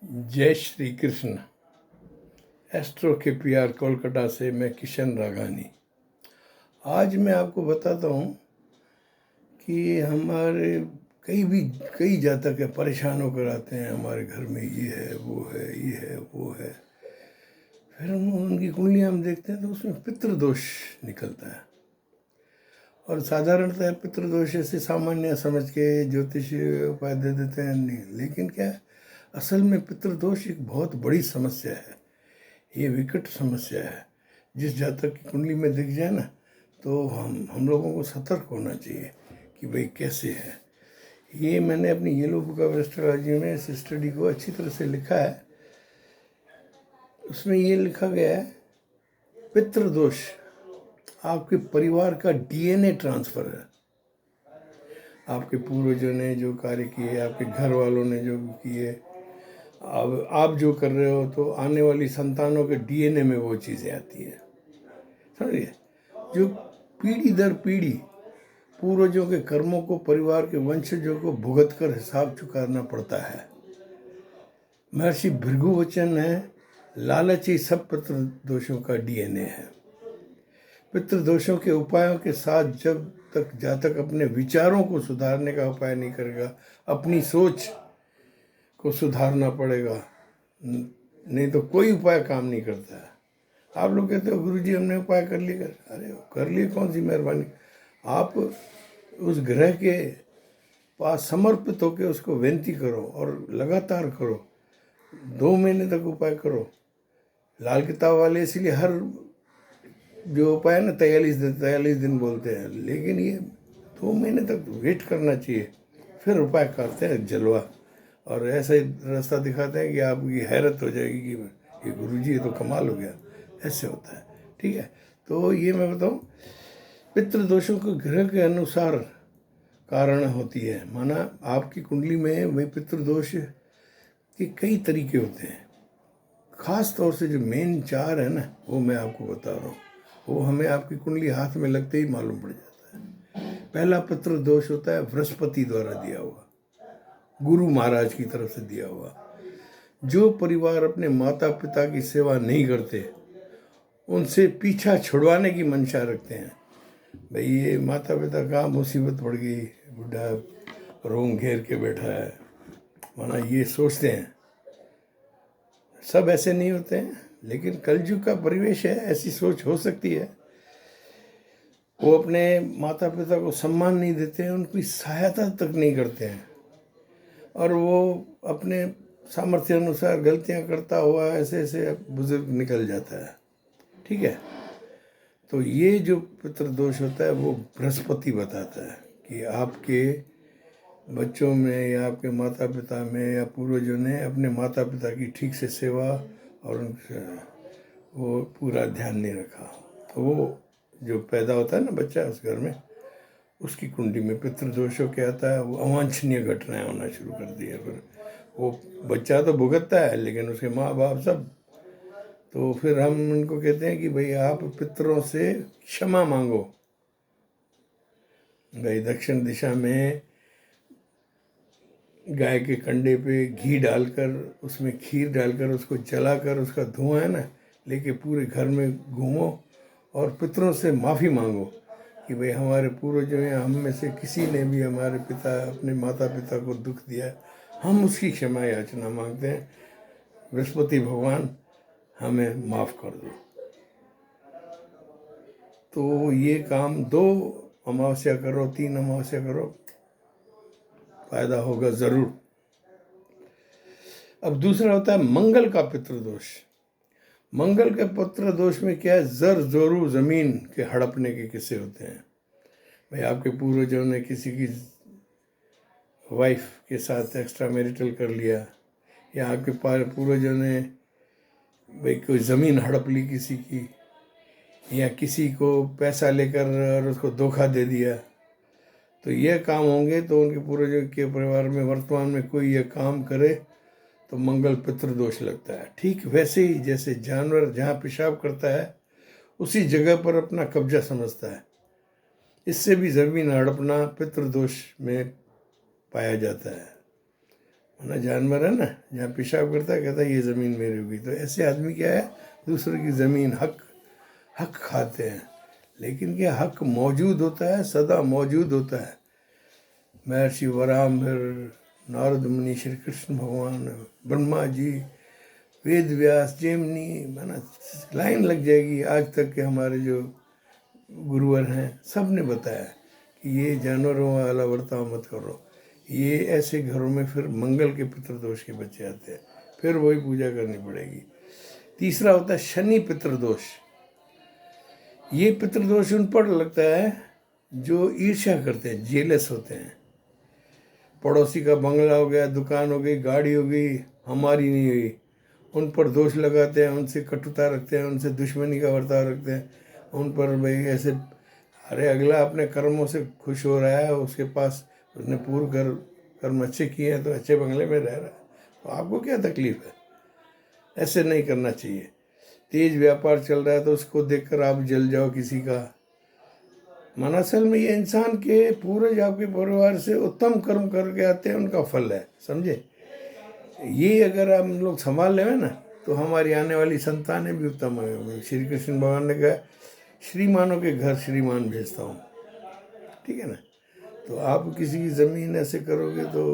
जय श्री कृष्ण। एस्ट्रो के पीआर कोलकाता से मैं किशन राघानी। आज मैं आपको बताता हूँ कि हमारे कई जातक है परेशान होकर आते हैं, हमारे घर में ये है वो है ये है वो है। फिर हम उनकी कुंडलियाँ हम देखते हैं तो उसमें पितृदोष निकलता है। और साधारणतः पितृदोष ऐसे सामान्य समझ के ज्योतिष उपाय दे देते हैं, नहीं, लेकिन क्या है, असल में पितृदोष एक बहुत बड़ी समस्या है। ये विकट समस्या है। जिस जातक की कुंडली में दिख जाए ना, तो हम लोगों को सतर्क होना चाहिए कि भाई कैसे है। ये मैंने अपनी येलो बुक ऑफ एस्ट्रोलॉजी में इस स्टडी को अच्छी तरह से लिखा है। उसमें ये लिखा गया है, पितृदोष आपके परिवार का डीएनए ट्रांसफर है। आपके पूर्वजों ने जो कार्य किए, आपके घर वालों ने जो किए, अब आप जो कर रहे हो, तो आने वाली संतानों के डीएनए में वो चीज़ें आती हैं। समझिए, जो पीढ़ी दर पीढ़ी पूर्वजों के कर्मों को परिवार के वंशजों को भुगत कर हिसाब चुकाना पड़ता है। महर्षि भृगुवचन है, लालची सब पितृदोषों का डीएनए है। पितृदोषों के उपायों के साथ जब तक जातक अपने विचारों को सुधारने का उपाय नहीं करेगा, अपनी सोच को सुधारना पड़ेगा, नहीं तो कोई उपाय काम नहीं करता है। आप लोग कहते हो गुरुजी हमने उपाय कर लिया, अरे कर लिए, कौन सी मेहरबानी। आप उस ग्रह के पास समर्पित होकर उसको विनती करो और लगातार करो। 2 महीने तक उपाय करो। लाल किताब वाले इसलिए हर जो उपाय ना 43 दिन बोलते हैं, लेकिन ये 2 महीने तक वेट करना चाहिए, फिर उपाय करते हैं जलवा। और ऐसा ही रास्ता दिखाते हैं कि आपकी हैरत हो जाएगी कि ये गुरुजी ये तो कमाल हो गया, ऐसे होता है। ठीक है, तो ये मैं बताऊँ, पितृदोषों को ग्रह के अनुसार कारण होती है। माना आपकी कुंडली में वही पितृदोष के कई तरीके होते हैं। खास तौर से जो मेन 4 है ना, वो मैं आपको बता रहा हूँ। वो हमें आपकी कुंडली हाथ में लगते ही मालूम पड़ जाता है। पहला पितृदोष होता है बृहस्पति द्वारा दिया हुआ, गुरु महाराज की तरफ से दिया हुआ। जो परिवार अपने माता पिता की सेवा नहीं करते, उनसे पीछा छुड़वाने की मंशा रखते हैं, भाई ये माता पिता का मुसीबत पड़ गई, बुढ़ा रोंग घेर के बैठा है, माना ये सोचते हैं। सब ऐसे नहीं होते हैं, लेकिन कलयुग का परिवेश है, ऐसी सोच हो सकती है। वो अपने माता पिता को सम्मान नहीं देते हैं, उनकी सहायता तक नहीं करते हैं, और वो अपने सामर्थ्य अनुसार गलतियां करता हुआ ऐसे ऐसे बुजुर्ग निकल जाता है। ठीक है, तो ये जो पितृदोष होता है वो बृहस्पति बताता है कि आपके बच्चों में या आपके माता पिता में या पूर्वजों ने अपने माता पिता की ठीक से सेवा और उनसे वो पूरा ध्यान नहीं रखा। तो वो जो पैदा होता है ना बच्चा उस घर में, उसकी कुंडली में पितृदोषों क्या आता है, वो अवांछनीय घटनाएं होना शुरू कर दी है। फिर वो बच्चा तो भुगतता है, लेकिन उसके माँ बाप सब। तो फिर हम उनको कहते हैं कि भाई आप पितरों से क्षमा मांगो। भाई दक्षिण दिशा में गाय के कंडे पे घी डालकर, उसमें खीर डालकर, उसको जलाकर, उसका धुआं है ना लेके पूरे घर में घूमो और पितरों से माफ़ी मांगो कि भाई हमारे पूर्वजों या हम में से किसी ने भी हमारे पिता अपने माता पिता को दुख दिया, हम उसकी क्षमा याचना मांगते हैं। बृहस्पति भगवान हमें माफ़ कर दो। तो ये काम 2 अमावस्या करो, 3 अमावस्या करो, फायदा होगा ज़रूर। अब दूसरा होता है मंगल का पितृदोष। मंगल के पितृदोष में क्या है, जर जोरू जमीन के हड़पने के किस्से होते हैं। भाई आपके पूर्वजों ने किसी की वाइफ के साथ एक्स्ट्रा मैरिटल कर लिया, या आपके पूर्वजों ने भाई कोई ज़मीन हड़प ली किसी की, या किसी को पैसा लेकर और उसको धोखा दे दिया। तो यह काम होंगे तो उनके पूर्वजों के परिवार में वर्तमान में कोई यह काम करे तो मंगल पितृदोष लगता है। ठीक वैसे ही जैसे जानवर जहाँ पेशाब करता है उसी जगह पर अपना कब्जा समझता है, इससे भी ज़मीन हड़पना पितृदोष में पाया जाता है। वरना जानवर है ना, जहाँ पेशाब करता है कहता है ये ज़मीन मेरी होगी। तो ऐसे आदमी क्या है, दूसरे की ज़मीन हक हक खाते हैं। लेकिन क्या हक मौजूद होता है, सदा मौजूद होता है। महर्षि वराम, फिर नारद मुनि, श्री कृष्ण भगवान, ब्रह्मा जी, वेद व्यास, जेमनी, माना लाइन लग जाएगी। आज तक के हमारे जो गुरुवर हैं सब ने बताया कि ये जानवरों वाला बर्ताव मत करो। ये ऐसे घरों में फिर मंगल के पितृदोष के बच्चे आते हैं, फिर वही पूजा करनी पड़ेगी। तीसरा होता है शनि पितृदोष। ये पितृदोष उन पर लगता है जो ईर्ष्या करते हैं, जेलस होते हैं। पड़ोसी का बंगला हो गया, दुकान हो गई, गाड़ी हो गई, हमारी नहीं हुई, उन पर दोष लगाते हैं, उनसे कटुता रखते हैं, उनसे दुश्मनी का बर्ताव रखते हैं। उन पर भाई ऐसे, अरे अगला अपने कर्मों से खुश हो रहा है, उसके पास उसने पूर्व कर्म अच्छे किए हैं तो अच्छे बंगले में रह रहा है, तो आपको क्या तकलीफ है? ऐसे नहीं करना चाहिए। तेज व्यापार चल रहा है तो उसको देखकर आप जल जाओ किसी का। माना असल में ये इंसान के पूर्वज आपके परिवार से उत्तम कर्म करके आते हैं, उनका फल है, समझे? ये अगर हम लोग संभाल लें ना तो हमारी आने वाली संतानें भी उत्तम है। श्री कृष्ण भगवान ने कहा श्रीमानों के घर श्रीमान भेजता हूँ, ठीक है ना। तो आप किसी की ज़मीन ऐसे करोगे तो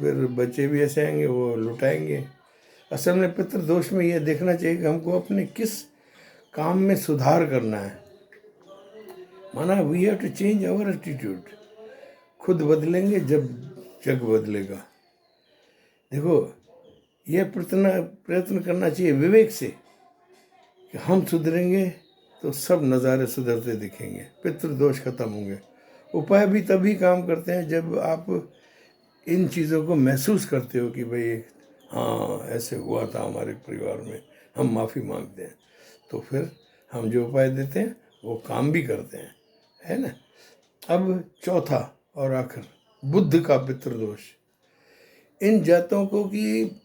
फिर बच्चे भी ऐसे आएंगे, वो लुटाएंगे। असल में पितृदोष में ये देखना चाहिए कि हमको अपने किस काम में सुधार करना है। माना we have to change our attitude. खुद बदलेंगे जब जग बदलेगा। देखो, यह प्रयत्न करना चाहिए विवेक से कि हम सुधरेंगे तो सब नज़ारे सुधरते दिखेंगे, पितृदोष खत्म होंगे। उपाय भी तभी काम करते हैं जब आप इन चीज़ों को महसूस करते हो कि भाई हाँ ऐसे हुआ था हमारे परिवार में, हम माफ़ी मांगते हैं। तो फिर हम जो उपाय देते हैं वो काम भी करते हैं, है ना। अब चौथा और आखिर, बुद्ध का पितृदोष। इन जातों को कि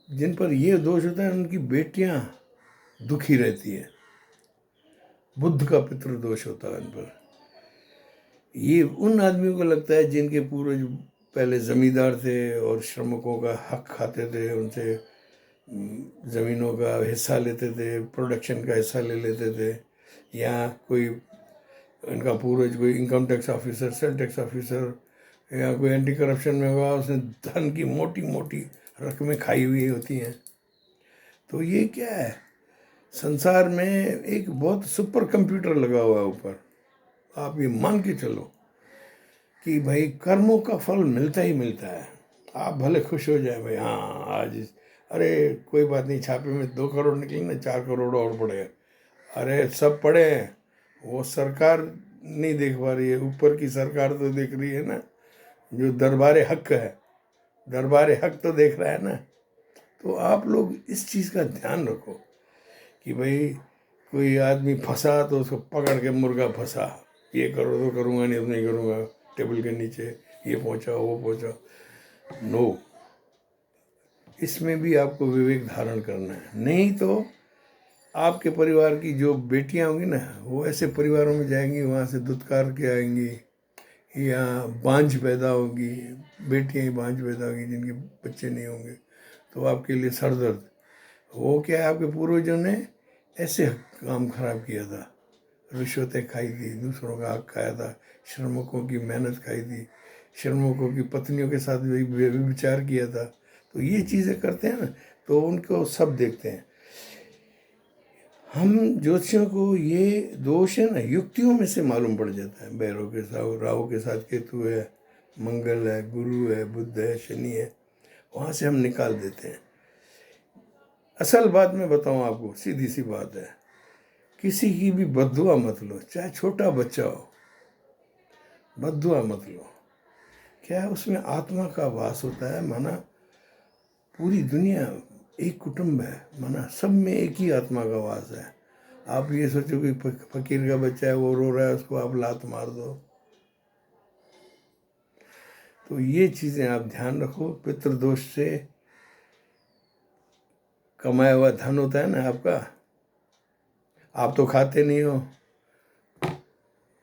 जिन पर ये दोष होता है उनकी बेटियां दुखी रहती है, बुद्ध का पितृदोष होता है इन पर। ये उन आदमियों को लगता है जिनके पूर्वज पहले ज़मींदार थे और श्रमिकों का हक खाते थे, उनसे ज़मीनों का हिस्सा लेते थे, प्रोडक्शन का हिस्सा ले लेते थे। या कोई इनका पूर्वज कोई income tax officer, sale tax officer, या कोई एंटी करप्शन में हुआ, उसने धन की मोटी मोटी रकमें खाई हुई होती हैं। तो ये क्या है, संसार में एक बहुत सुपर कंप्यूटर लगा हुआ है ऊपर। आप ये मान के चलो कि भाई कर्मों का फल मिलता ही मिलता है। आप भले खुश हो जाए भाई हाँ आज, अरे कोई बात नहीं, छापे में 2 करोड़ निकले ना, 4 करोड़ और पड़े, अरे सब पड़े हैं, वो सरकार नहीं देख पा रही है, ऊपर की सरकार तो देख रही है ना, जो दरबार हक है, दरबार हक तो देख रहा है ना। तो आप लोग इस चीज़ का ध्यान रखो कि भाई कोई आदमी फंसा तो उसको पकड़ के मुर्गा फंसा, ये करो तो करूँगा, नहीं तो नहीं करूँगा, टेबल के नीचे ये पहुँचाओ वो पहुँचाओ। नो, इसमें भी आपको विवेक धारण करना है। नहीं तो आपके परिवार की जो बेटियां होंगी ना, वो ऐसे परिवारों में जाएंगी, वहाँ से दुत्कार के आएंगी, या बांझ पैदा होगी, बेटियां ही बांझ पैदा होगी जिनके बच्चे नहीं होंगे, तो आपके लिए सर दर्द। वो क्या है, आपके पूर्वजों ने ऐसे काम खराब किया था, रिश्वतें खाई थी, दूसरों का हक खाया था, श्रमिकों की मेहनत खाई थी, श्रमिकों की पत्नियों के साथ भी विचार किया था। तो ये चीज़ें करते हैं ना, तो उनको सब देखते हैं। हम ज्योतिषियों को ये दोष है ना युक्तियों में से मालूम पड़ जाता है। भैरव के साथ, राहु के साथ केतु है, मंगल है, गुरु है, बुध है, शनि है, वहाँ से हम निकाल देते हैं। असल बात मैं बताऊँ आपको, सीधी सी बात है, किसी की भी बद्दुआ मत लो, चाहे छोटा बच्चा हो, बद्दुआ मत लो। क्या है, उसमें आत्मा का वास होता है। माना पूरी दुनिया एक कुटुंब है, माना सब में एक ही आत्मा का वास है। आप ये सोचो कि फकीर का बच्चा है, वो रो रहा है, उसको आप लात मार दो। तो ये चीज़ें आप ध्यान रखो। पितृदोष से कमाया हुआ धन होता है ना आपका, आप तो खाते नहीं हो,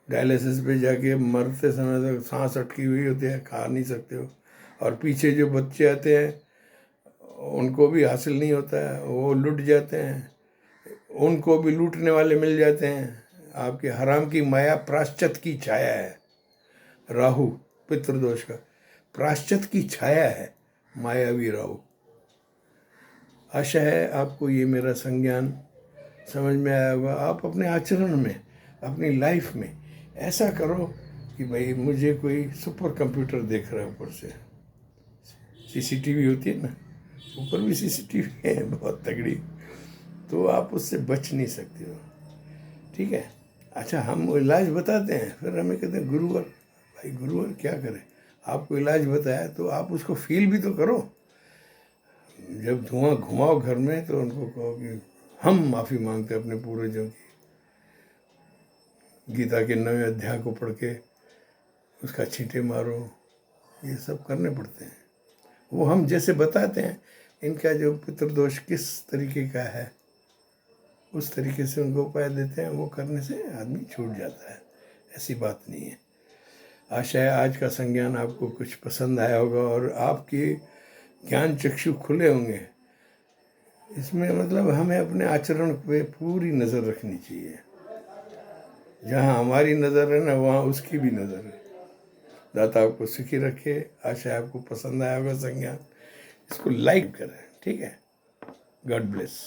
डायलिसिस पे जाके मरते समय तक सांस अटकी हुई होती है, खा नहीं सकते हो, और पीछे जो बच्चे आते हैं उनको भी हासिल नहीं होता है, वो लूट जाते हैं, उनको भी लूटने वाले मिल जाते हैं। आपके हराम की माया प्राश्चित की छाया है। राहु पितृदोष का प्राश्चित की छाया है, मायावी राहु। आशा है आपको ये मेरा संज्ञान समझ में आया होगा। आप अपने आचरण में, अपनी लाइफ में ऐसा करो कि भाई मुझे कोई सुपर कंप्यूटर देख रहा है ऊपर से। सीसीटीवी होती है ना, ऊपर भी सीसीटीवी है बहुत तगड़ी, तो आप उससे बच नहीं सकते हो। ठीक है। अच्छा, हम इलाज बताते हैं, फिर हमें कहते हैं गुरुवर। भाई गुरुवर क्या करे, आपको इलाज बताया तो आप उसको फील भी तो करो। जब धुआं घुमाओ घर में तो उनको कहो कि हम माफ़ी मांगते हैं अपने पूर्वजों की। गीता के 9वें अध्याय को पढ़ के उसका छींटे मारो, ये सब करने पड़ते हैं। वो हम जैसे बताते हैं, इनका जो पितृदोष किस तरीके का है उस तरीके से उनको उपाय देते हैं, वो करने से आदमी छूट जाता है। ऐसी बात नहीं है। आशा है आज का संज्ञान आपको कुछ पसंद आया होगा और आपके ज्ञान चक्षु खुले होंगे। इसमें मतलब हमें अपने आचरण पे पूरी नज़र रखनी चाहिए। जहाँ हमारी नज़र है ना, वहाँ उसकी भी नज़र है। दाता आपको सुखी रखे। आशा है आपको पसंद आया होगा संज्ञान। इसको लाइक करें, ठीक है। God bless.